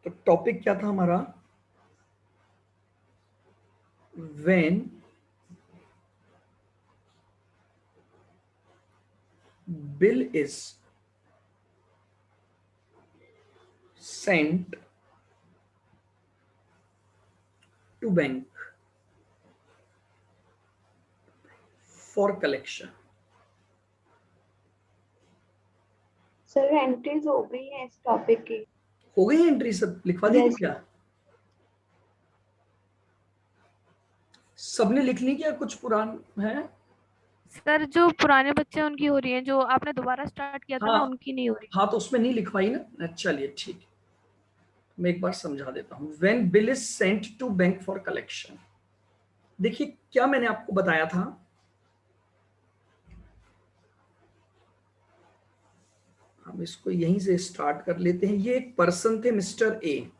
तो टॉपिक क्या था हमारा? When bill is sent to bank for collection. Sir entries हो गई है इस टॉपिक की। हो गई एंट्री? सब लिखवा दी थी यस क्या? सबने लिख ली क्या? कुछ पुरान है? सर जो पुराने बच्चे हैं उनकी हो रही है, जो आपने दोबारा स्टार्ट किया था हाँ ना उनकी नहीं हो रही। हाँ, तो उसमें नहीं लिखवाई ना? चलिए ठीक है, मैं एक बार समझा देता हूं। When bill is sent to bank for collection, देखिए क्या मैंने आपको बताया था। हम इसको यहीं से स्टार्ट कर लेते हैं। ये एक पर्सन थे मिस्टर ए,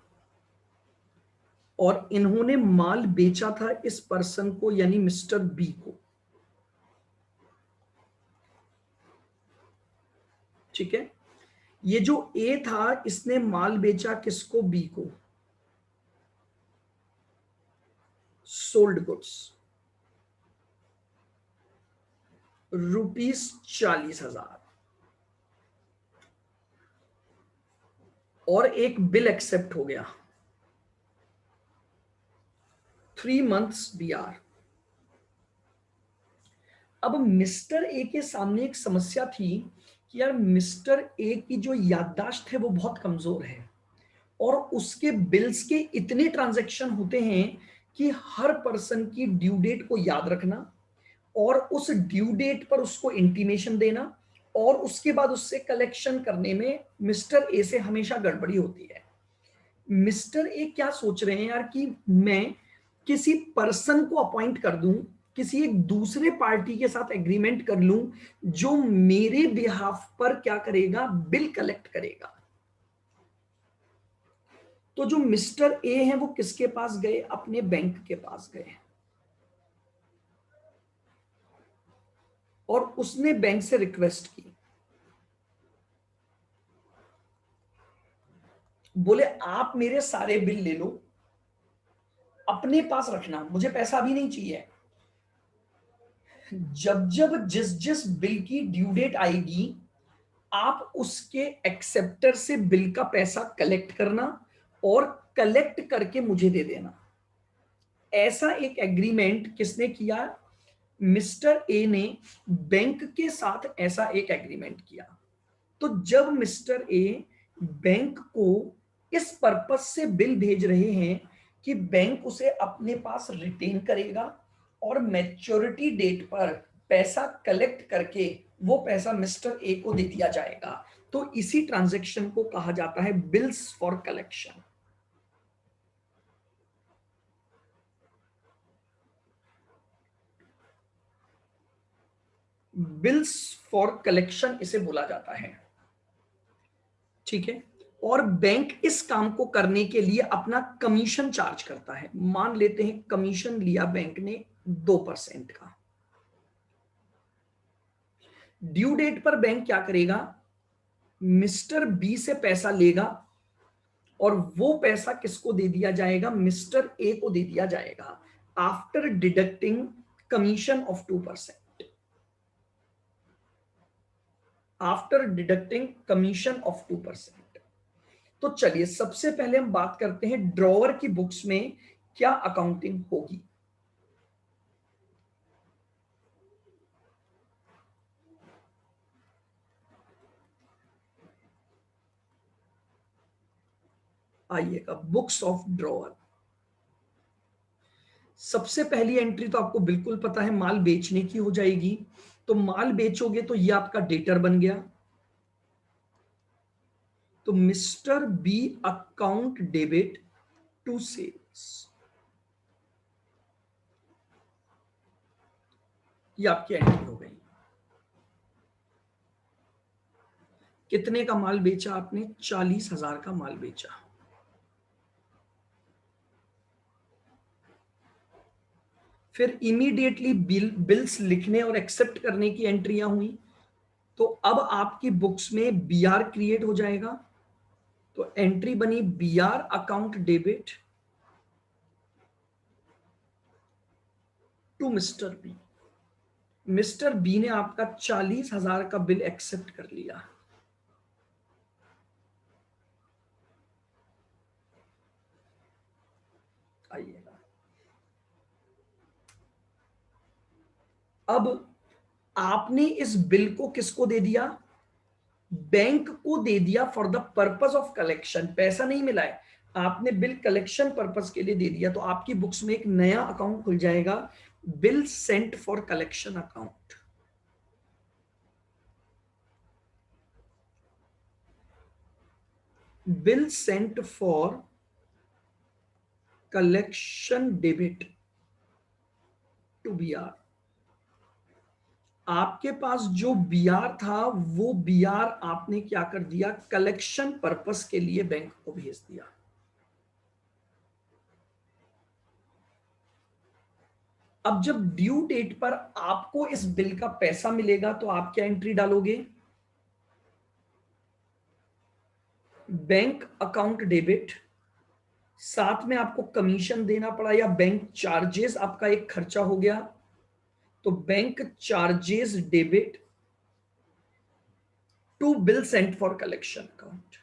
और इन्होंने माल बेचा था इस पर्सन को यानी मिस्टर बी को। ठीक है, ये जो ए था इसने माल बेचा किसको? बी को। सोल्ड गुड्स ₹40,000, और एक बिल एक्सेप्ट हो गया 3 months BR। अब मिस्टर ए के सामने एक समस्या थी कि यार मिस्टर ए की जो याददाश्त है वो बहुत कमजोर है, और उसके बिल्स के इतने ट्रांजैक्शन होते हैं कि हर पर्सन की ड्यू डेट को याद रखना, और उस ड्यू डेट पर उसको इंटीमेशन देना, और उसके बाद उससे कलेक्शन करने में मिस्टर ए से हमेशा गड़बड़ी होती है। मिस्टर ए क्या सोच रहे हैं यार कि मैं किसी पर्सन को अपॉइंट कर दूं, किसी एक दूसरे पार्टी के साथ एग्रीमेंट कर लूं जो मेरे बिहाफ पर क्या करेगा? बिल कलेक्ट करेगा। तो जो मिस्टर ए हैं वो किसके पास गए? अपने बैंक के पास गए, और उसने बैंक से रिक्वेस्ट की, बोले आप मेरे सारे बिल ले लो, अपने पास रखना, मुझे पैसा अभी नहीं चाहिए। जब जब जिस जिस बिल की ड्यू डेट आएगी आप उसके एक्सेप्टर से बिल का पैसा कलेक्ट करना, और कलेक्ट करके मुझे दे देना। ऐसा एक एग्रीमेंट किसने किया? मिस्टर ए ने बैंक के साथ ऐसा एक एग्रीमेंट किया। तो जब मिस्टर ए बैंक को इस पर्पस से बिल भेज रहे हैं कि बैंक उसे अपने पास रिटेन करेगा, और मैच्योरिटी डेट पर पैसा कलेक्ट करके वो पैसा मिस्टर ए को दे दिया जाएगा, तो इसी ट्रांजैक्शन को कहा जाता है bills for collection. Bills for collection इसे बोला जाता है। ठीक है, और बैंक इस काम को करने के लिए अपना कमीशन चार्ज करता है। मान लेते हैं कमीशन लिया बैंक ने 2% का। ड्यू डेट पर बैंक क्या करेगा? मिस्टर बी से पैसा लेगा, और वो पैसा किसको दे दिया जाएगा? मिस्टर ए को दे दिया जाएगा, after deducting commission of 2%। After deducting commission of 2%। तो चलिए सबसे पहले हम बात करते हैं ड्रॉवर की बुक्स में क्या अकाउंटिंग होगी। आइएगा बुक्स ऑफ ड्रॉवर। सबसे पहली एंट्री तो आपको बिल्कुल पता है, माल बेचने की हो जाएगी। तो माल बेचोगे तो ये आपका डेटर बन गया। तो mister B account debit to sales, ये आपकी एंट्री हो गई। कितने का माल बेचा आपने? 40,000 का माल बेचा। फिर इमीडिएटली बिल्स लिखने और एक्सेप्ट करने की एंट्रियां हुई। तो अब आपकी बुक्स में बीआर क्रिएट हो जाएगा, तो एंट्री बनी BR account debit to mister B. Mister B ने आपका 40,000 का बिल एक्सेप्ट कर लिया। आइएगा, अब आपने इस बिल को किसको दे दिया? बैंक को दे दिया for the purpose of collection. पैसा नहीं मिला है, आपने बिल कलेक्शन पर्पस के लिए दे दिया। तो आपकी बुक्स में एक नया अकाउंट खुल जाएगा, bill sent for collection account. Bill sent for collection debit to BR. आपके पास जो बीआर था वो बीआर आपने क्या कर दिया? कलेक्शन पर्पस के लिए बैंक को भेज दिया। अब जब ड्यू डेट पर आपको इस बिल का पैसा मिलेगा तो आप क्या एंट्री डालोगे? बैंक अकाउंट डेबिट, साथ में आपको कमीशन देना पड़ा या बैंक चार्जेस आपका एक खर्चा हो गया, तो bank charges debit to bill sent for collection account.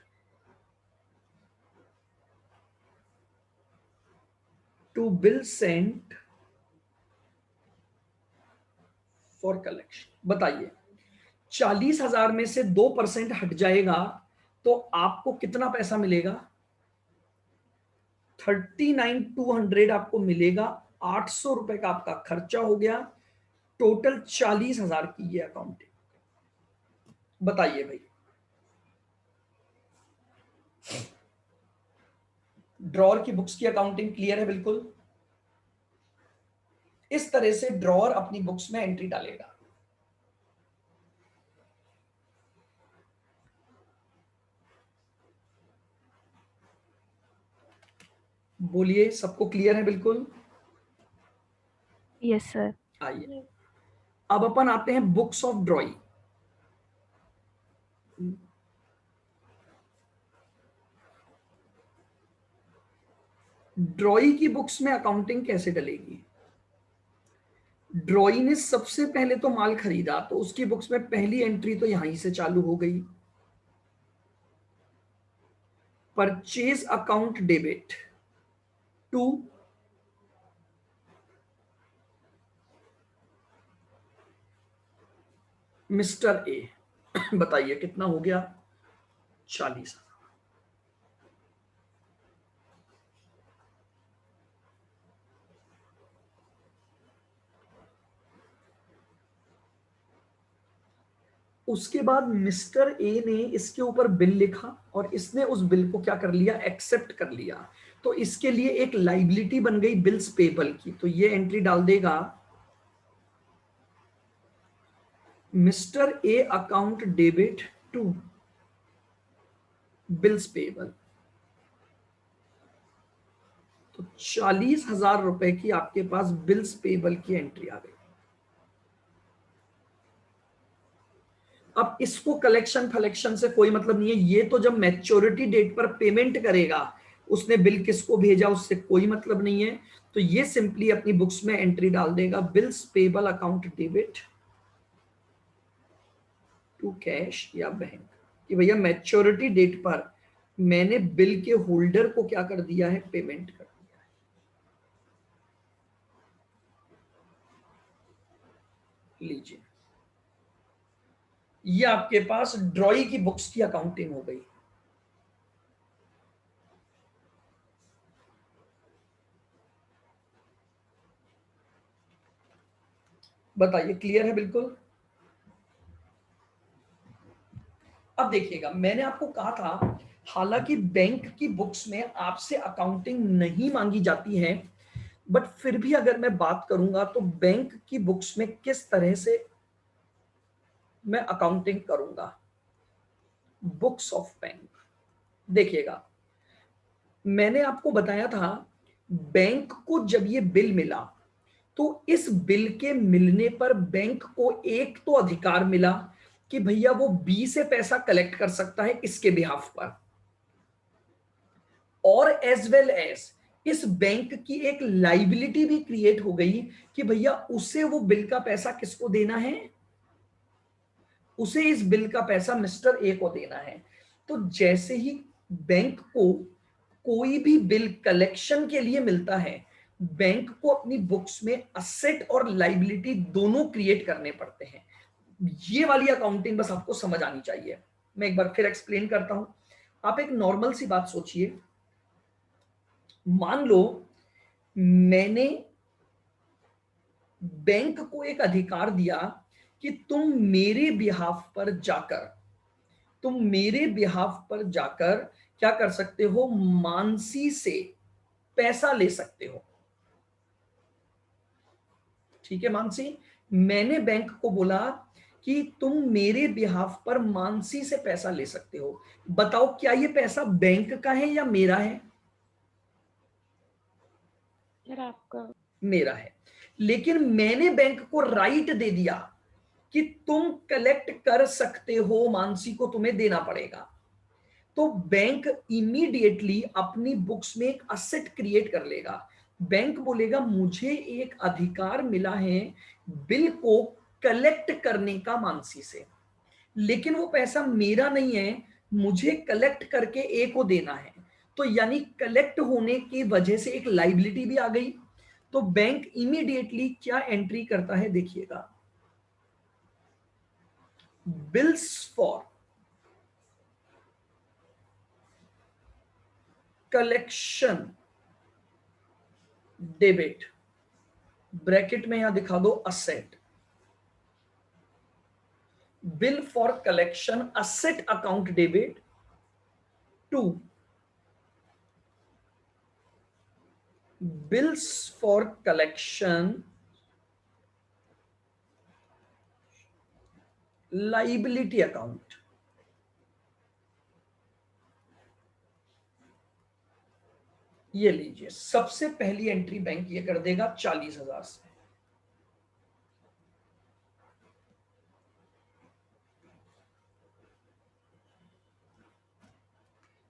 To bill sent for collection. बताइए, 40,000 में से 2% हट जाएगा तो आपको कितना पैसा मिलेगा? 39,200 आपको मिलेगा। 800 रुपए का आपका खर्चा हो गया, टोटल 40,000 की ये अकाउंटिंग। बताइए भाई, ड्रॉअर की बुक्स की अकाउंटिंग क्लियर है? बिल्कुल इस तरह से ड्रॉअर अपनी बुक्स में एंट्री डालेगा। बोलिए, सबको क्लियर है? बिल्कुल। Yes sir. आइए, अब अपन आते हैं बुक्स ऑफ ड्रॉइंग। ड्रॉइंग की बुक्स में अकाउंटिंग कैसे डलेगी? ड्रॉई ने सबसे पहले तो माल खरीदा, तो उसकी बुक्स में पहली एंट्री तो यहीं से चालू हो गई, purchase account debit to mister A. बताइए कितना हो गया? 40। उसके बाद मिस्टर ए ने इसके ऊपर बिल लिखा और इसने उस बिल को क्या कर लिया? एक्सेप्ट कर लिया। तो इसके लिए एक लाइबिलिटी बन गई बिल्स पेबल की, तो ये एंट्री डाल देगा mister A account debit to bills payable. तो 40,000 रुपए की आपके पास बिल्स पेबल की एंट्री आ गई। अब इसको कलेक्शन फलेक्शन से कोई मतलब नहीं है, ये तो जब मैच्योरिटी डेट पर पेमेंट करेगा, उसने बिल किसको भेजा उससे कोई मतलब नहीं है। तो ये सिंपली अपनी बुक्स में एंट्री डाल देगा, bills payable account debit to cash या बैंक, कि भैया मैच्योरिटी डेट पर मैंने बिल के होल्डर को क्या कर दिया है? पेमेंट कर दिया है। लीजिए, ये आपके पास ड्रॉई की बुक्स की अकाउंटिंग हो गई। बताइए, क्लियर है? बिल्कुल। अब देखिएगा, मैंने आपको कहा था हालांकि बैंक की बुक्स में आपसे अकाउंटिंग नहीं मांगी जाती है, बट फिर भी अगर मैं बात करूंगा तो बैंक की बुक्स में किस तरह से मैं अकाउंटिंग करूंगा। बुक्स ऑफ बैंक, देखिएगा मैंने आपको बताया था बैंक को जब ये बिल मिला तो इस बिल के मिलने पर बैंक को एक तो अधिकार मिला कि भैया वो बी से पैसा कलेक्ट कर सकता है इसके बिहाफ पर। और एज वेल एज इस बैंक की एक लाइबिलिटी भी क्रिएट हो गई कि भैया उसे वो बिल का पैसा किसको देना है, उसे इस बिल का पैसा मिस्टर ए को देना है। तो जैसे ही बैंक को कोई भी बिल कलेक्शन के लिए मिलता है, बैंक को अपनी बुक्स में असेट और लाइबिलिटी दोनों क्रिएट करने पड़ते हैं। ये वाली अकाउंटिंग बस आपको समझ आनी चाहिए। मैं एक बार फिर एक्सप्लेन करता हूं। आप एक नॉर्मल सी बात सोचिए, मान लो मैंने बैंक को एक अधिकार दिया कि तुम मेरे बिहाफ पर जाकर क्या कर सकते हो, मानसी से पैसा ले सकते हो। ठीक है मानसी, मैंने बैंक को बोला कि तुम मेरे बिहाफ पर मानसी से पैसा ले सकते हो। बताओ क्या ये पैसा बैंक का है या मेरा है? सर आपका। मेरा है। लेकिन मैंने बैंक को राइट दे दिया कि तुम कलेक्ट कर सकते हो, मानसी को तुम्हें देना पड़ेगा। तो बैंक इमीडिएटली अपनी बुक्स में एक असेट क्रिएट कर लेगा। बैंक बोलेगा मुझे एक अधिकार मिला है बिल को कलेक्ट करने का मानसी से, लेकिन वो पैसा मेरा नहीं है, मुझे कलेक्ट करके ए को देना है। तो यानी कलेक्ट होने की वजह से एक लाइबिलिटी भी आ गई। तो बैंक इमीडिएटली क्या एंट्री करता है देखिएगा, bills for collection debit, bracket में यहां दिखा दो asset, bill for collection asset account debit to bills for collection liability account. ये लीजिए, सबसे पहली एंट्री बैंक ये कर देगा 40,000 से।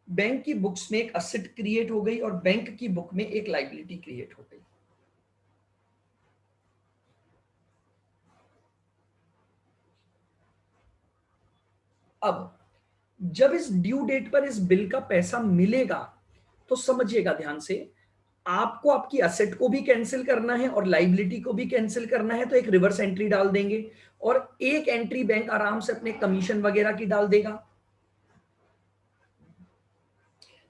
बैंक की बुक्स में एक असेट क्रिएट हो गई और बैंक की बुक में एक लाइबिलिटी क्रिएट हो गई। अब जब इस ड्यू डेट पर इस बिल का पैसा मिलेगा तो समझिएगा ध्यान से, आपको आपकी असेट को भी कैंसिल करना है और लाइबिलिटी को भी कैंसिल करना है। तो एक रिवर्स एंट्री डाल देंगे और एक एंट्री बैंक आराम से अपने कमीशन वगैरह की डाल देगा।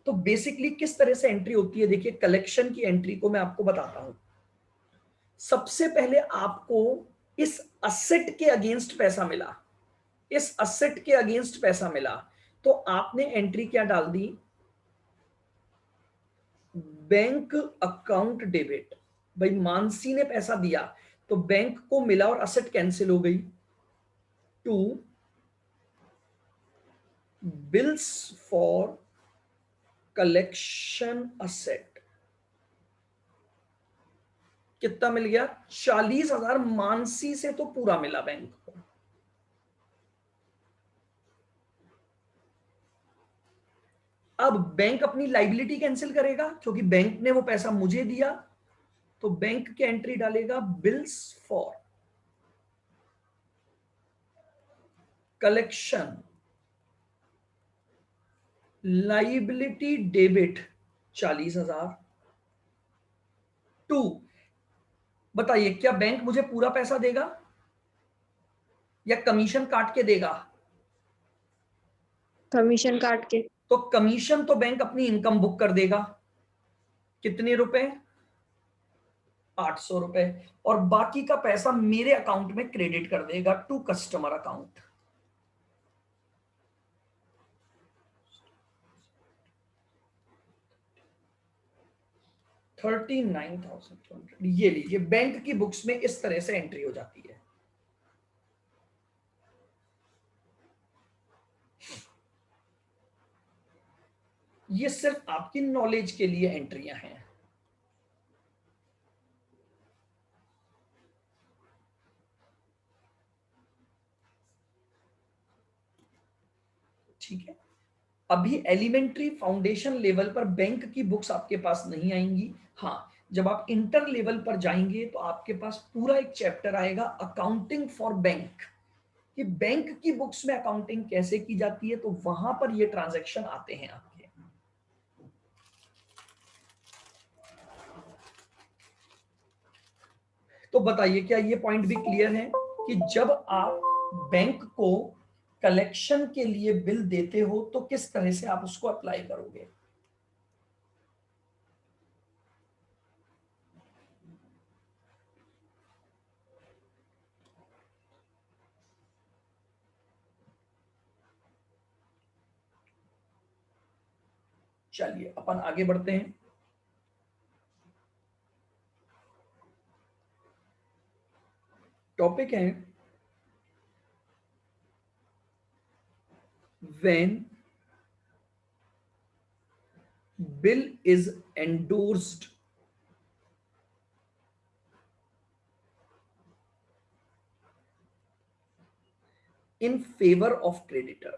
तो बेसिकली किस तरह से एंट्री होती है देखिए, कलेक्शन की एंट्री को मैं आपको बताता हूं। सबसे पहले आपको इस असेट के अगेंस्ट पैसा मिला, इस असेट के अगेंस्ट पैसा मिला, तो आपने एंट्री क्या डाल दी, बैंक अकाउंट डेबिट। भाई मानसी ने पैसा दिया तो बैंक को मिला और असेट कैंसिल हो गई, to bills for collection asset. कितना मिल गया, 40,000 मानसी से तो पूरा मिला बैंक को। अब बैंक अपनी लाइबिलिटी कैंसिल करेगा क्योंकि बैंक ने वो पैसा मुझे दिया, तो बैंक की एंट्री डालेगा bills for collection liability debit 40,000 to, बताइए क्या बैंक मुझे पूरा पैसा देगा या कमीशन काट के देगा? कमीशन काट के। तो कमीशन तो बैंक अपनी इनकम बुक कर देगा, कितने रुपए, 800 रुपए, और बाकी का पैसा मेरे अकाउंट में क्रेडिट कर देगा टू कस्टमर अकाउंट। $39,200। ये लीजिए, बैंक की बुक्स में इस तरह से एंट्री हो जाती है। ये सिर्फ आपकी नॉलेज के लिए एंट्रियां हैं। ठीक है, अभी एलिमेंट्री फाउंडेशन लेवल पर बैंक की बुक्स आपके पास नहीं आएंगी। हाँ, जब आप इंटर लेवल पर जाएंगे तो आपके पास पूरा एक चैप्टर आएगा अकाउंटिंग फॉर बैंक, कि बैंक की बुक्स में अकाउंटिंग कैसे की जाती है, तो वहां पर ये ट्रांजैक्शन आते हैं आपके। तो बताइए क्या ये पॉइंट भी क्लियर है कि जब आप बैंक को कलेक्शन के लिए बिल देते हो तो किस तरह से आप उसको अप्लाई करोगे। चलिए अपन आगे बढ़ते हैं। टॉपिक है when bill is endorsed in favor of creditor।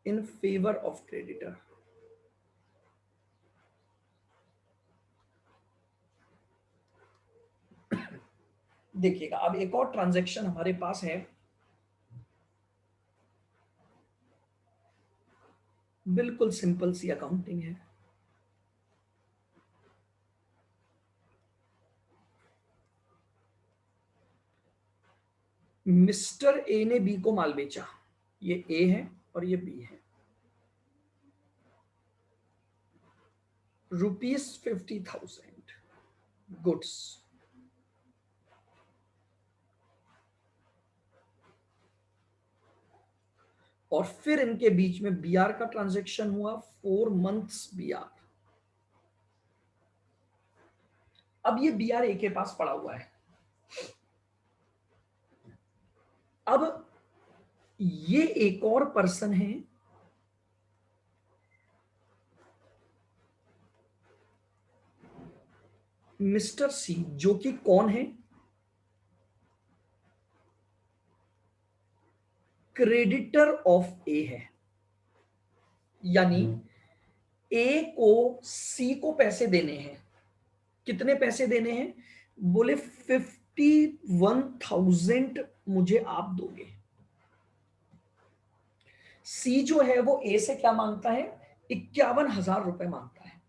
In favour of creditor. देखिएगा अब एक और ट्रांजैक्शन हमारे पास है, बिल्कुल सिंपल सी अकाउंटिंग है। मिस्टर ए ने बी को माल बेचा, ये ए है और ये बी है, ₹50,000 गुड्स। और फिर इनके बीच में बीआर का ट्रांजैक्शन हुआ, 4 मंथ्स बीआर। अब ये बीआर ए के पास पड़ा हुआ है। अब ये एक और पर्सन है मिस्टर सी, जो कि कौन है, क्रेडिटर ऑफ ए है। यानी ए को सी को पैसे देने हैं। कितने पैसे देने हैं, बोले 51,000 मुझे आप दोगे। सी जो है वो ए से क्या मांगता है, 51,000 रुपए मांगता है।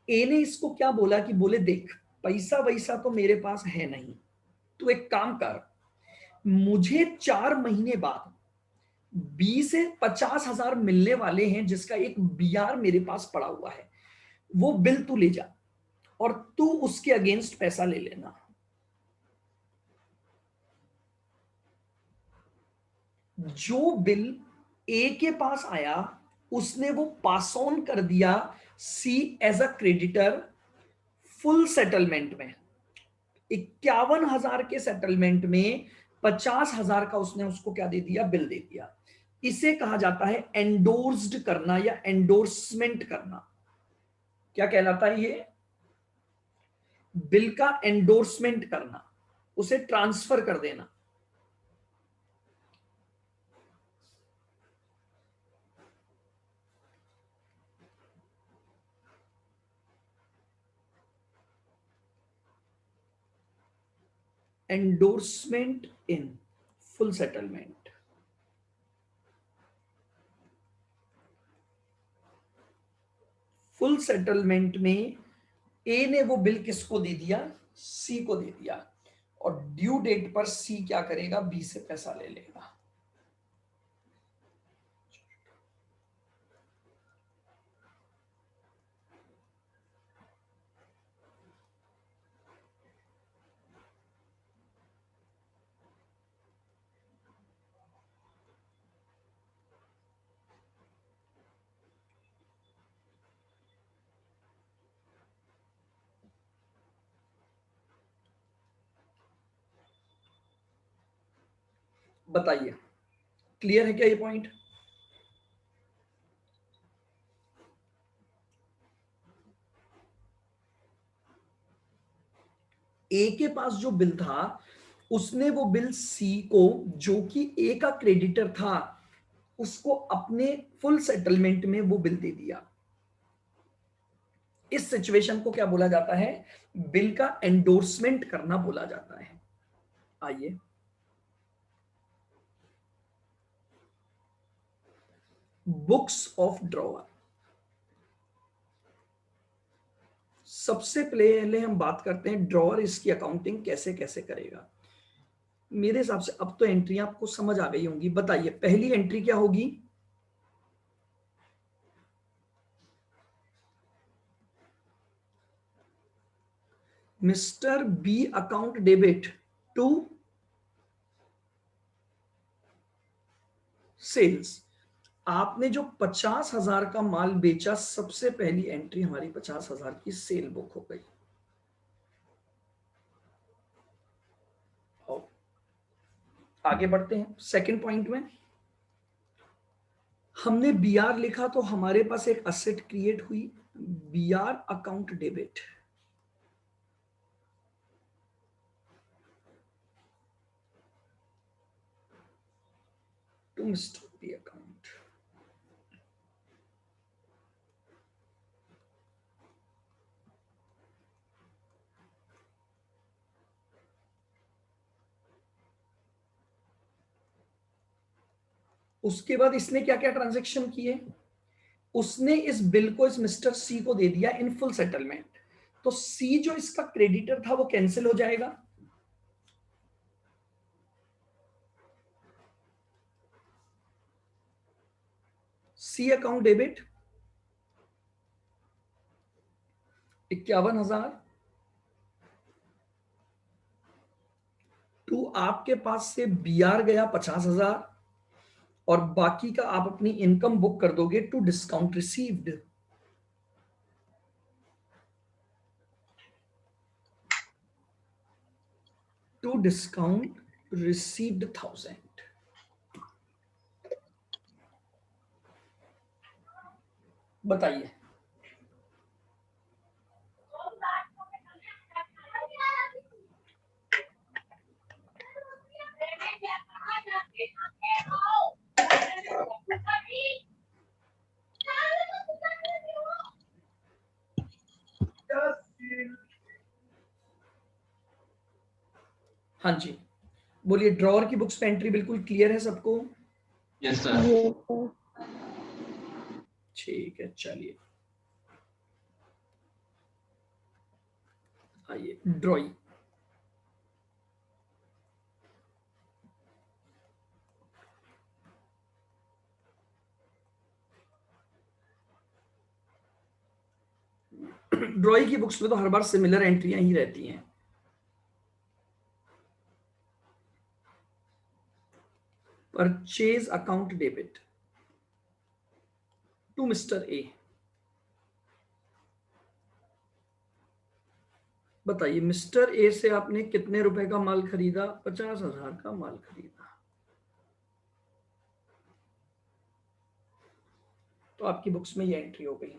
ए ने इसको क्या बोला कि बोले देख पैसा वैसा तो मेरे पास है नहीं, तो एक काम कर, मुझे 4 महीने बाद 20 से 50,000 मिलने वाले हैं, जिसका एक बीआर मेरे पास पड़ा हुआ है, वो बिल तू ले जा और तू उसके अगेंस्ट पैसा ले लेना। जो बिल ए के पास आया उसने वो पास ऑन कर दिया C as a creditor full settlement में। 51,000 के सेटलमेंट में 50,000 का उसने उसको क्या दे दिया, बिल दे दिया। इसे कहा जाता है एंडोर्स्ड करना या एंडोर्समेंट करना। क्या कहलाता है ये, बिल का एंडोर्समेंट करना, उसे ट्रांसफर कर देना। Endorsement in full settlement. Full settlement में ए ने वो बिल किसको दे दिया, सी को दे दिया, और ड्यू डेट पर सी क्या करेगा, बी से पैसा ले लेगा। बताइए क्लियर है क्या ये पॉइंट। ए के पास जो बिल था उसने वो बिल सी को, जो कि ए का क्रेडिटर था, उसको अपने फुल सेटलमेंट में वो बिल दे दिया। इस सिचुएशन को क्या बोला जाता है? बिल का एंडोर्समेंट करना बोला जाता है। आइए, बुक्स ऑफ ड्रॉवर। सबसे पहले हम बात करते हैं ड्रॉवर इसकी अकाउंटिंग कैसे कैसे करेगा। मेरे हिसाब से अब तो एंट्री आपको समझ आ गई होंगी। बताइए पहली एंट्री क्या होगी? Mister B account debit to sales. आपने जो 50,000 का माल बेचा, सबसे पहली एंट्री हमारी 50,000 की सेल बुक हो गई। और आगे बढ़ते हैं सेकंड पॉइंट में। हमने बीआर लिखा तो हमारे पास एक असेट क्रिएट हुई, BR account debit to mister B account. उसके बाद इसने क्या क्या ट्रांजैक्शन किए? उसने इस बिल को इस मिस्टर सी को दे दिया इन फुल सेटलमेंट। तो सी जो इसका क्रेडिटर था वो कैंसिल हो जाएगा। सी अकाउंट डेबिट 51,000 टू आपके पास से बीआर गया 50,000 और बाकी का आप अपनी इनकम बुक कर दोगे to discount received. To discount received 1,000। बताइए हाँ जी, बोलिए। ड्रॉअर की बुक्स पे एंट्री बिल्कुल क्लियर है सबको? Yes sir. ठीक है, चलिए आइए ड्रॉइंग। ड्रॉइंग की बुक्स में तो हर बार सिमिलर एंट्रियां ही रहती हैं। Purchase account debit to mister A. बताइए मिस्टर ए से आपने कितने रुपए का माल खरीदा? 50,000 का माल खरीदा। तो आपकी बुक्स में ये एंट्री हो गई।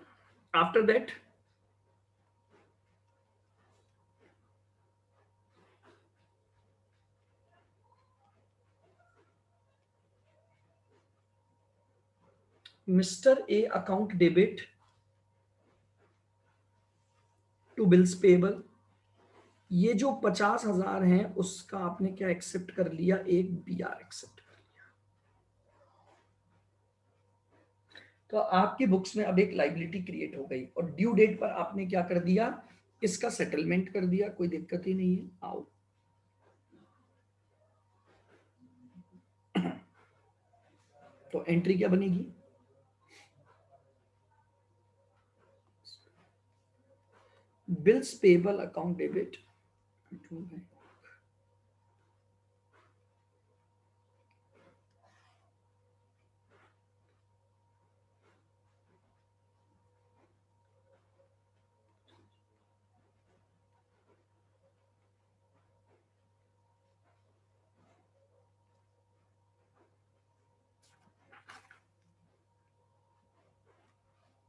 After that mister A account debit to bills payable. ये जो 50,000 है उसका आपने क्या एक्सेप्ट कर लिया? एक बीआर एक्सेप्ट कर लिया। तो आपकी बुक्स में अब एक लाइबिलिटी क्रिएट हो गई और ड्यू डेट पर आपने क्या कर दिया? इसका सेटलमेंट कर दिया। कोई दिक्कत ही नहीं है। आओ तो एंट्री क्या बनेगी? Bills payable account debit to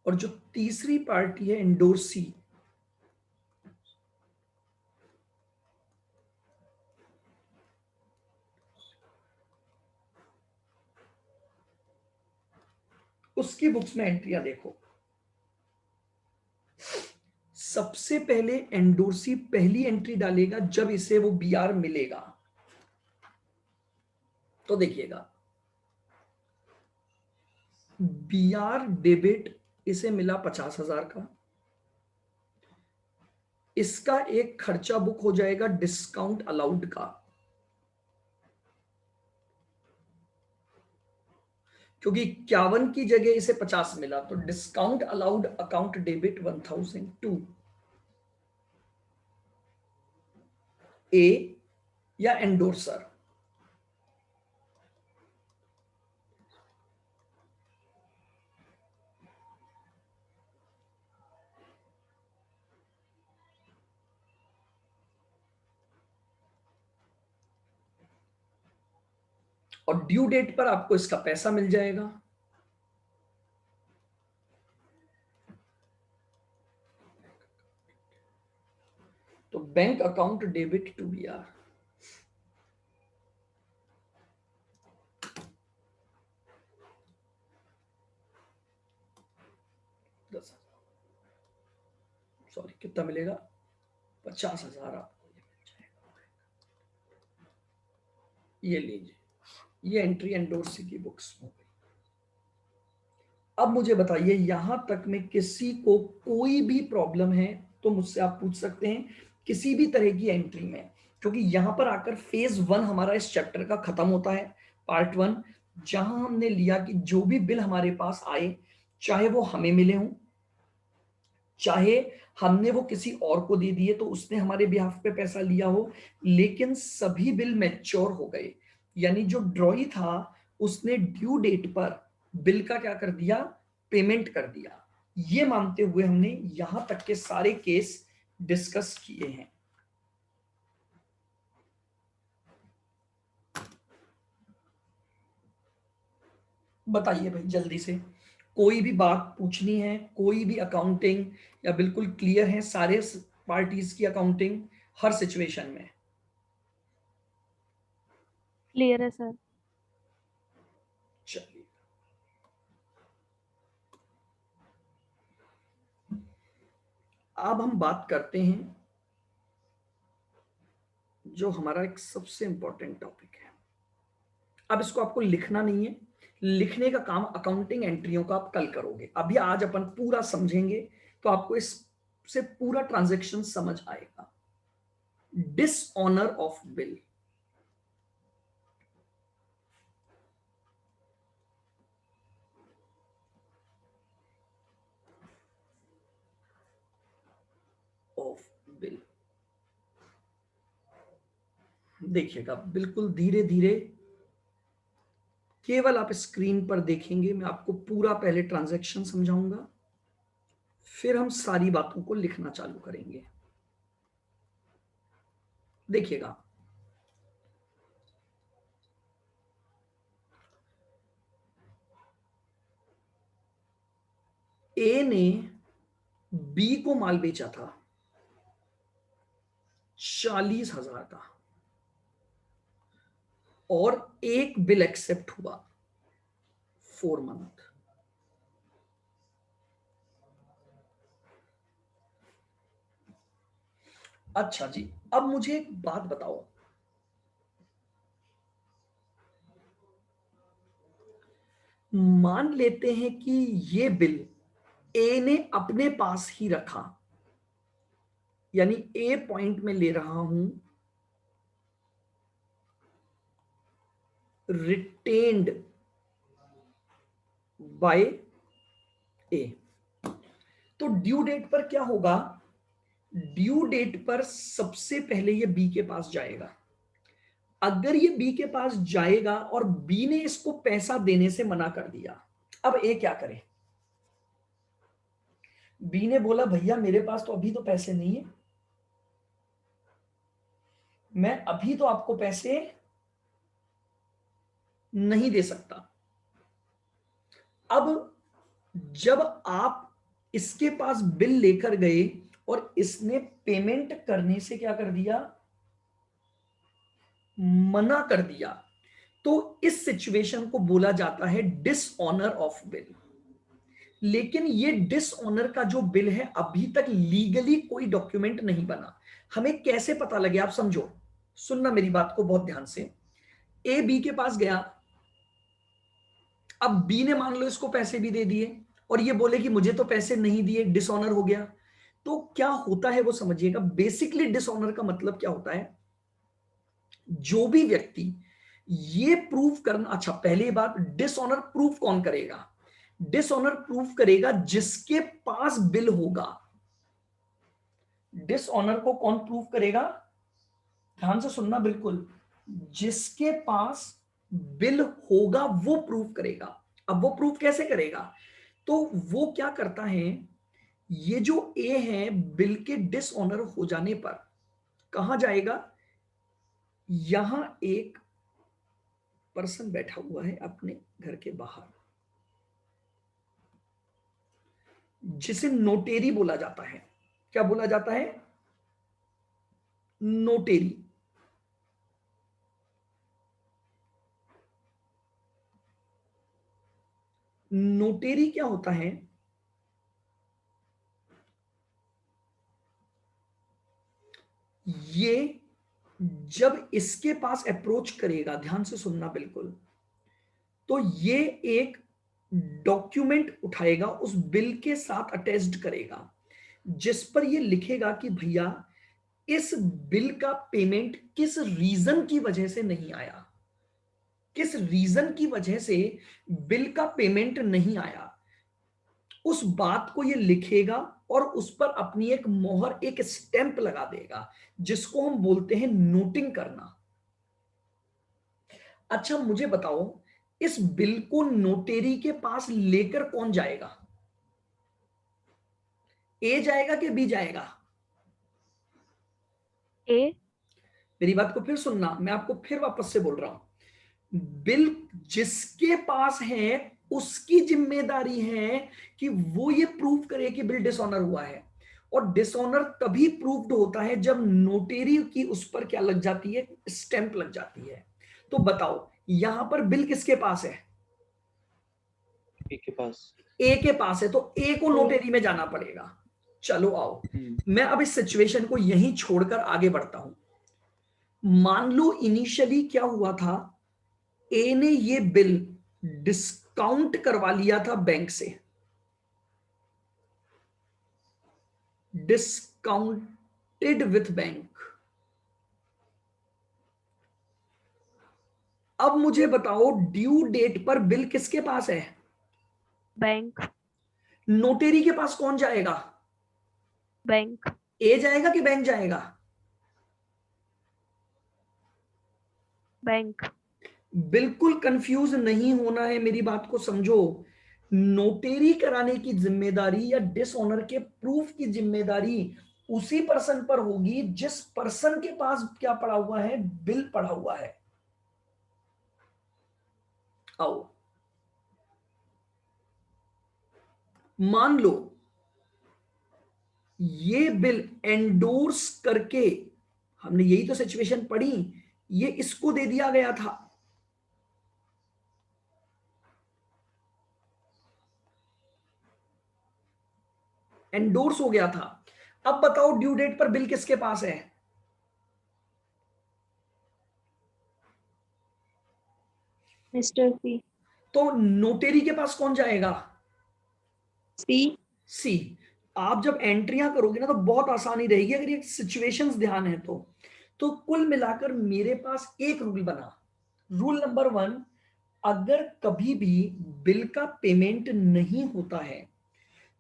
और जो तीसरी पार्टी है इंडोर्सी, उसकी बुक्स में एंट्रियां देखो। सबसे पहले एंडोर्सी पहली एंट्री डालेगा जब इसे वो बीआर मिलेगा। तो देखिएगा, बीआर डेबिट इसे मिला 50,000 का, इसका एक खर्चा बुक हो जाएगा डिस्काउंट अलाउड का, क्योंकि 51 की जगह इसे 50 मिला, तो discount allowed account debit 1000 to A या एंडोर्सर। और ड्यू डेट पर आपको इसका पैसा मिल जाएगा। तो बैंक अकाउंट डेबिट टू बीआर, सॉरी कितना मिलेगा, 50,000 आपको ये मिल जाएगा। ये लीजिए, ये एंट्री एंडोर्सी की बुक्स हो गई। अब मुझे बताइए, यहां तक में किसी को कोई भी प्रॉब्लम है तो मुझसे आप पूछ सकते हैं, किसी भी तरह की एंट्री में, क्योंकि यहां पर आकर फेज 1 हमारा इस चैप्टर का खत्म होता है, पार्ट 1, जहां हमने लिया कि जो भी बिल हमारे पास आए, चाहे वो हमें मिले हों, चाहे हमने वो किसी और को दे दिए तो उसने हमारे बिहाफ पे पैसा लिया हो, लेकिन सभी बिल मैच्योर हो गए, यानी जो ड्रॉई था उसने ड्यू डेट पर बिल का क्या कर दिया, पेमेंट कर दिया। ये मानते हुए हमने यहां तक के सारे केस डिस्कस किए हैं। बताइए भाई जल्दी से, कोई भी बात पूछनी है, कोई भी अकाउंटिंग, या बिल्कुल क्लियर है सारे पार्टीज की अकाउंटिंग हर सिचुएशन में? क्लियर है सर। चलिए, अब हम बात करते हैं जो हमारा एक सबसे इंपॉर्टेंट टॉपिक है। अब इसको आपको लिखना नहीं है, लिखने का काम अकाउंटिंग एंट्रियों का आप कल करोगे। अभी आज अपन पूरा समझेंगे तो आपको इससे पूरा ट्रांजैक्शन समझ आएगा। Dishonour of bill, of bill, देखिएगा बिल्कुल धीरे धीरे, केवल आप स्क्रीन पर देखेंगे, मैं आपको पूरा पहले ट्रांजैक्शन समझाऊंगा, फिर हम सारी बातों को लिखना चालू करेंगे। देखिएगा, ए ने बी को माल बेचा था 40,000 का, और एक बिल एक्सेप्ट हुआ 4 मंथ। अच्छा जी, अब मुझे एक बात बताओ, मान लेते हैं कि ये बिल ए ने अपने पास ही रखा, यानी ए पॉइंट में ले रहा हूं रिटेन्ड बाय ए। तो ड्यू डेट पर क्या होगा, ड्यू डेट पर सबसे पहले ये बी के पास जाएगा। अगर ये बी के पास जाएगा और बी ने इसको पैसा देने से मना कर दिया, अब ए क्या करे? बी ने बोला भैया मेरे पास तो अभी तो पैसे नहीं है, मैं अभी तो आपको पैसे नहीं दे सकता। अब जब आप इसके पास बिल लेकर गए और इसने पेमेंट करने से क्या कर दिया, मना कर दिया, तो इस सिचुएशन को बोला जाता है डिसऑनर ऑफ बिल। लेकिन ये डिसऑनर का जो बिल है अभी तक लीगली कोई डॉक्यूमेंट नहीं बना। हमें कैसे पता लगे, आप समझो, सुनना मेरी बात को बहुत ध्यान से। ए बी के पास गया, अब बी ने मान लो इसको पैसे भी दे दिए और ये बोले कि मुझे तो पैसे नहीं दिए, डिसऑनर हो गया। तो क्या होता है वो समझिएगा। बेसिकली डिसऑनर का मतलब क्या होता है, जो भी व्यक्ति ये प्रूव करना, अच्छा पहली बात, डिसऑनर प्रूफ कौन करेगा? डिसऑनर प्रूफ करेगा जिसके पास बिल होगा। डिसऑनर को कौन प्रूफ करेगा? ध्यान से सुनना बिल्कुल, जिसके पास बिल होगा वो प्रूफ करेगा। अब वो प्रूफ कैसे करेगा? तो वो क्या करता है, ये जो ए है बिल के डिसऑनर हो जाने पर कहां जाएगा? यहां एक पर्सन बैठा हुआ है अपने घर के बाहर, जिसे नोटेरी बोला जाता है। क्या बोला जाता है? नोटेरी। नोटेरी क्या होता है? ये जब इसके पास अप्रोच करेगा, ध्यान से सुनना बिल्कुल, तो ये एक डॉक्यूमेंट उठाएगा, उस बिल के साथ अटैच्ड करेगा, जिस पर ये लिखेगा कि भैया इस बिल का पेमेंट किस रीजन की वजह से नहीं आया, किस रीजन की वजह से बिल का पेमेंट नहीं आया। उस बात को ये लिखेगा और उस पर अपनी एक मोहर, एक स्टैंप लगा देगा, जिसको हम बोलते हैं नोटिंग करना। अच्छा मुझे बताओ, इस बिल को नोटेरी के पास लेकर कौन जाएगा? ए जाएगा कि बी जाएगा? ए। मेरी बात को फिर सुनना, मैं आपको फिर वापस से बोल रहा हूं। बिल जिसके पास है उसकी जिम्मेदारी है कि वो ये प्रूव करे कि बिल डिसऑनर हुआ है, और डिसऑनर तभी प्रूव्ड होता है जब नोटेरी की उस पर क्या लग जाती है? स्टैंप लग जाती है। तो बताओ यहां पर बिल किसके पास है? ए के पास। ए के पास है, तो ए को नोटेरी में जाना पड़ेगा। चलो आओ, मैं अब इस सिचुएशन को यहीं छोड़कर आगे बढ़ता हूं। मान लो इनिशियली क्या हुआ था, ए ने ये बिल डिस्काउंट करवा लिया था बैंक से, डिस्काउंटेड विथ बैंक। अब मुझे बताओ ड्यू डेट पर बिल किसके पास है? बैंक। नोटेरी के पास कौन जाएगा? बैंक। ए जाएगा कि बैंक जाएगा? बैंक। बिल्कुल कंफ्यूज नहीं होना है, मेरी बात को समझो। नोटेरी कराने की जिम्मेदारी या डिसऑनर के प्रूफ की जिम्मेदारी उसी पर्सन पर होगी जिस पर्सन के पास क्या पड़ा हुआ है? बिल पड़ा हुआ है। आओ मान लो ये बिल एंडोर्स करके, हमने यही तो सिचुएशन पढ़ी, ये इसको दे दिया गया था। एंडोर्स हो गया था। अब बताओ ड्यू डेट पर बिल किसके पास है? मिस्टर सी। तो नोटेरी के पास कौन जाएगा? सी। सी। आप जब एंट्रियां करोगे ना तो बहुत आसानी रहेगी अगर ये सिचुएशंस ध्यान है तो कुल मिलाकर मेरे पास एक रूल बना। रूल नंबर 1, अगर कभी भी बिल का पेमेंट नहीं होता है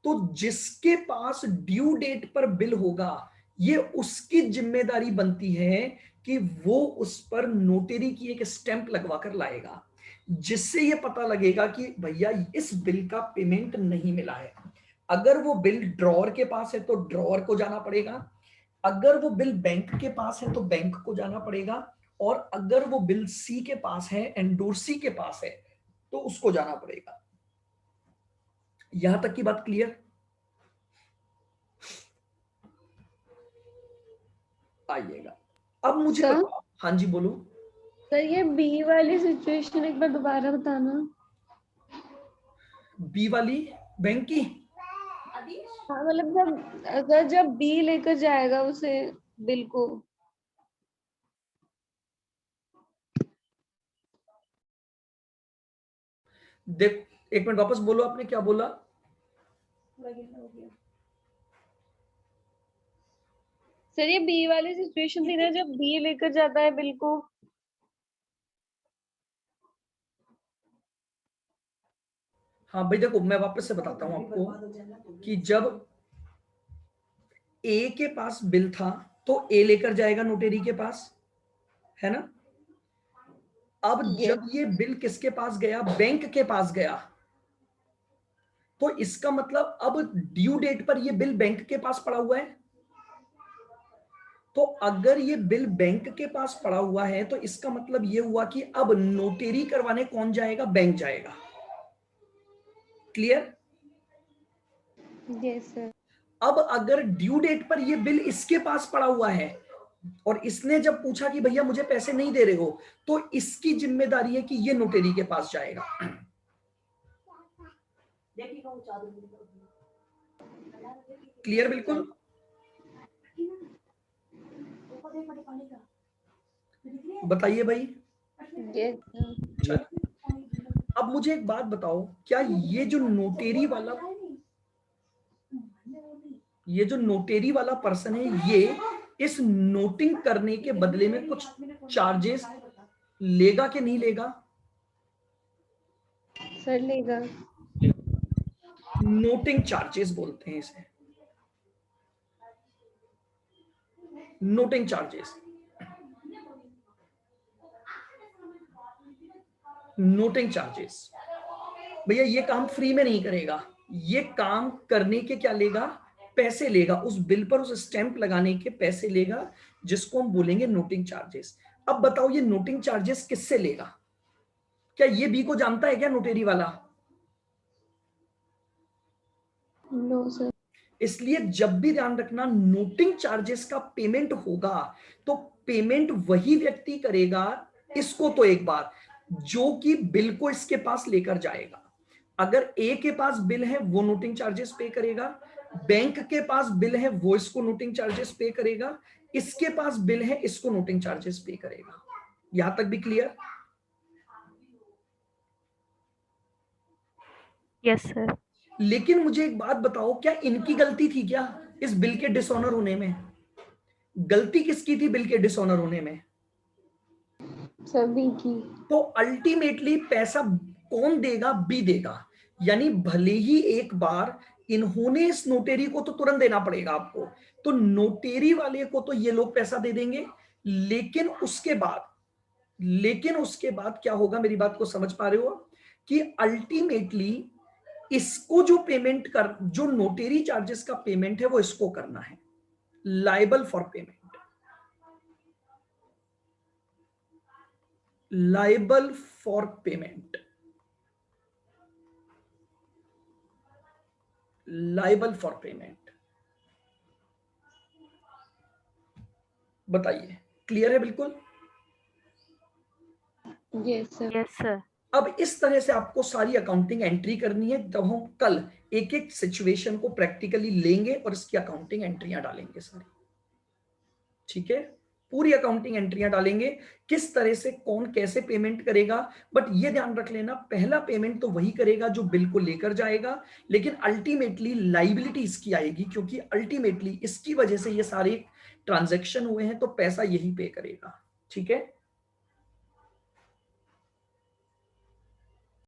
तो जिसके पास ड्यू डेट पर बिल होगा ये उसकी जिम्मेदारी बनती है कि वो उस पर नोटरी की एक स्टैंप लगवा कर लाएगा, जिससे ये पता लगेगा कि भैया इस बिल का पेमेंट नहीं मिला है। अगर वो बिल ड्रॉअर के पास है तो ड्रॉअर को जाना पड़ेगा, अगर वो बिल बैंक के पास है तो बैंक को जाना पड़ेगा, और अगर वो बिल सी के पास है, एंडोर्सी के पास है, तो उसको जाना पड़ेगा। यहां तक की बात क्लियर? आइएगा अब मुझे सर? बताओ। हाँ जी बोलो। सर ये बी वाली सिचुएशन एक बार दोबारा बताना। बी वाली बैंक की। हाँ मतलब जब बी लेकर जाएगा उसे बिल को, देख एक मिनट वापस बोलो, आपने क्या बोला? सर ये बी वाली सिचुएशन थी ना, जब बी लेकर जाता है बिल को। हाँ भाई देखो, मैं वापस से बताता हूं आपको कि जब ए के पास बिल था तो ए लेकर जाएगा नोटेरी के पास, है ना। अब जब ये बिल किसके पास गया? बैंक के पास गया, तो इसका मतलब अब ड्यू डेट पर ये बिल बैंक के पास पड़ा हुआ है। तो अगर ये बिल बैंक के पास पड़ा हुआ है तो इसका मतलब ये हुआ कि अब नोटेरी करवाने कौन जाएगा? बैंक जाएगा। क्लियर? Yes sir. अब अगर ड्यू डेट पर ये बिल इसके पास पड़ा हुआ है और इसने जब पूछा कि भैया मुझे पैसे नहीं दे रहे हो, तो इसकी जिम्मेदारी है कि ये नोटेरी के पास जाएगा। क्लियर? बिल्कुल। बताइए भाई। यस। अब मुझे एक बात बताओ, क्या ये जो नोटेरी वाला पर्सन है, ये इस नोटिंग करने के बदले में कुछ चार्जेस लेगा कि नहीं लेगा? सर लेगा। नोटिंग चार्जेस बोलते हैं इसे, नोटिंग चार्जेस। नोटिंग चार्जेस भैया ये काम फ्री में नहीं करेगा, ये काम करने के क्या लेगा? पैसे लेगा। उस बिल पर उस स्टैंप लगाने के पैसे लेगा, जिसको हम बोलेंगे नोटिंग चार्जेस। अब बताओ ये नोटिंग चार्जेस किससे लेगा? क्या ये बी को जानता है क्या नोटेरी वाला? No sir. इसलिए जब भी ध्यान रखना, नोटिंग चार्जेस का पेमेंट होगा तो पेमेंट वही व्यक्ति करेगा, इसको तो एक बार, जो कि बिल को इसके पास लेकर जाएगा। अगर ए के पास बिल है वो नोटिंग चार्जेस पे करेगा, बैंक के पास बिल है वो इसको नोटिंग चार्जेस पे करेगा, इसके पास बिल है इसको नोटिंग चार्जेस पे करेगा। यहां तक भी क्लियर? Yes sir. लेकिन मुझे एक बात बताओ, क्या इनकी गलती थी क्या इस बिल के डिसऑनर होने में? गलती किसकी थी बिल के डिसऑनर होने में? सभी की। तो अल्टीमेटली पैसा कौन देगा? बी देगा। यानी भले ही एक बार इन्होंने इस नोटेरी को तो तुरंत देना पड़ेगा आपको, तो नोटेरी वाले को तो ये लोग पैसा दे देंगे, लेकिन उसके बाद क्या होगा? मेरी बात को समझ पा रहे हो कि अल्टीमेटली इसको जो पेमेंट कर, जो नोटेरी चार्जेस का पेमेंट है वो इसको करना है, liable for payment, liable for payment, liable for payment. बताइए, क्लियर है? बिल्कुल। Yes sir. Yes sir. अब इस तरह से आपको सारी अकाउंटिंग एंट्री करनी है। जब हम कल एक एक सिचुएशन को प्रैक्टिकली लेंगे और इसकी अकाउंटिंग एंट्रियां डालेंगे सारी, ठीक है? पूरी अकाउंटिंग एंट्रियां डालेंगे, किस तरह से कौन कैसे पेमेंट करेगा। बट ये ध्यान रख लेना, पहला पेमेंट तो वही करेगा जो बिल को लेकर जाएगा, लेकिन अल्टीमेटली लाइबिलिटी इसकी आएगी, क्योंकि अल्टीमेटली इसकी वजह से ये सारे ट्रांजैक्शन हुए हैं, तो पैसा यही पे करेगा। ठीक है?